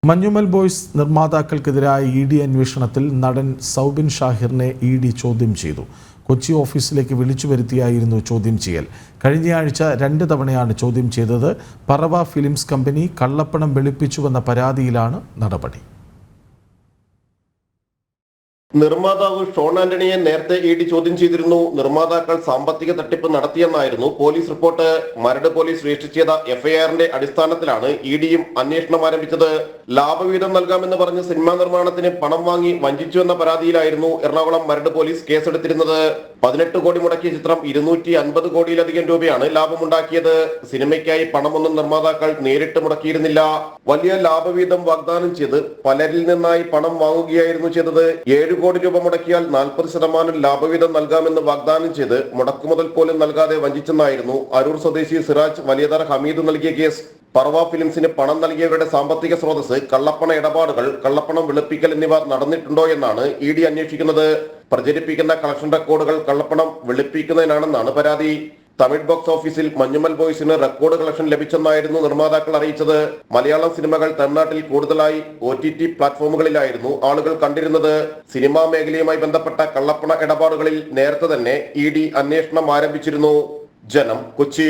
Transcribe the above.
Manjummel boys നിർമ്മാതാക്കൾക്കെതിരായ ED അന്വേഷണത്തിൽ നടൻ Soubin ഷാഹിറിനെ ED ചോദ്യം ചെയ്തു. കൊച്ചി ഓഫീസിലേക്ക് വിളിച്ചു വരുത്തിയായിരുന്നു ചോദ്യം ചെയ്യൽ. കഴിഞ്ഞയാഴ്ച 2 തവണയാണ് ചോദ്യം ചെയ്തത്. പറവ ഫിലിംസ് കമ്പനി കള്ളപ്പണം വെളുപ്പിച്ചുവെന്ന പരാതിയിലാണ് നടപടി. നിർമ്മാതാവ് ഷോൺ ആന്റണിയെ നേരത്തെ ED ചോദ്യം ചെയ്തിരുന്നു. നിർമ്മാതാക്കൾ സാമ്പത്തിക തട്ടിപ്പ് നടത്തിയെന്നായിരുന്നു police report. Maradu police register ചെയ്ത FIRന്റെ അടിസ്ഥാനത്തിലാണ് EDയും അന്വേഷണം ആരംഭിച്ചത്. ലാഭവിഹിതം നൽകാമെന്ന് പറഞ്ഞ് സിനിമാ നിർമ്മാണത്തിന് പണം വാങ്ങി വഞ്ചിച്ചുവെന്ന പരാതിയിലായിരുന്നു എറണാകുളം മരട് പോലീസ് കേസെടുത്തിരുന്നത്. 18 കോടി മുടക്കിയ ചിത്രം 250 കോടിയിലധികം രൂപയാണ് ലാഭമുണ്ടാക്കിയത്. സിനിമയ്ക്കായി പണമൊന്നും നിർമ്മാതാക്കൾ നേരിട്ട് മുടക്കിയിരുന്നില്ല. വലിയ ലാഭവിഹിതം വാഗ്ദാനം ചെയ്ത് പലരിൽ നിന്നായി പണം വാങ്ങുകയായിരുന്നു ചെയ്തത്. 7 കോടി രൂപ മുടക്കിയാൽ 40% ലാഭവിഹിതം നൽകാമെന്ന് വാഗ്ദാനം ചെയ്ത് മുടക്കുമുതൽ പോലും നൽകാതെ വഞ്ചിച്ചെന്നായിരുന്നു അരൂർ സ്വദേശി സിറാജ് വലിയതറ ഹമീദ് നൽകിയ കേസ്. പറവ ഫിലിംസിന് പണം നൽകിയവരുടെ സാമ്പത്തിക സ്രോതസ്, കള്ളപ്പണ ഇടപാടുകൾ, കള്ളപ്പണം വെളുപ്പിക്കൽ എന്നിവ നടന്നിട്ടുണ്ടോ എന്നാണ് ED അന്വേഷിക്കുന്നത്. പ്രചരിപ്പിക്കുന്ന കളക്ഷൻ റെക്കോർഡുകൾ കള്ളപ്പണം വെളുപ്പിക്കുന്നതിനാണെന്നാണ് പരാതി. തമിഴ് ബോക്സ് ഓഫീസിൽ മഞ്ഞുമൽ ബോയ്സിന് റെക്കോർഡ് കളക്ഷൻ ലഭിച്ചെന്നായിരുന്നു നിർമ്മാതാക്കൾ അറിയിച്ചത്. മലയാളം സിനിമകൾ തമിഴ്നാട്ടിൽ കൂടുതലായി OTT പ്ലാറ്റ്ഫോമുകളിലായിരുന്നു ആളുകൾ കണ്ടിരുന്നത്. സിനിമാ മേഖലയുമായി ബന്ധപ്പെട്ട കള്ളപ്പണ ഇടപാടുകളിൽ നേരത്തെ തന്നെ ED അന്വേഷണം ആരംഭിച്ചിരുന്നു. ജനം, കൊച്ചി.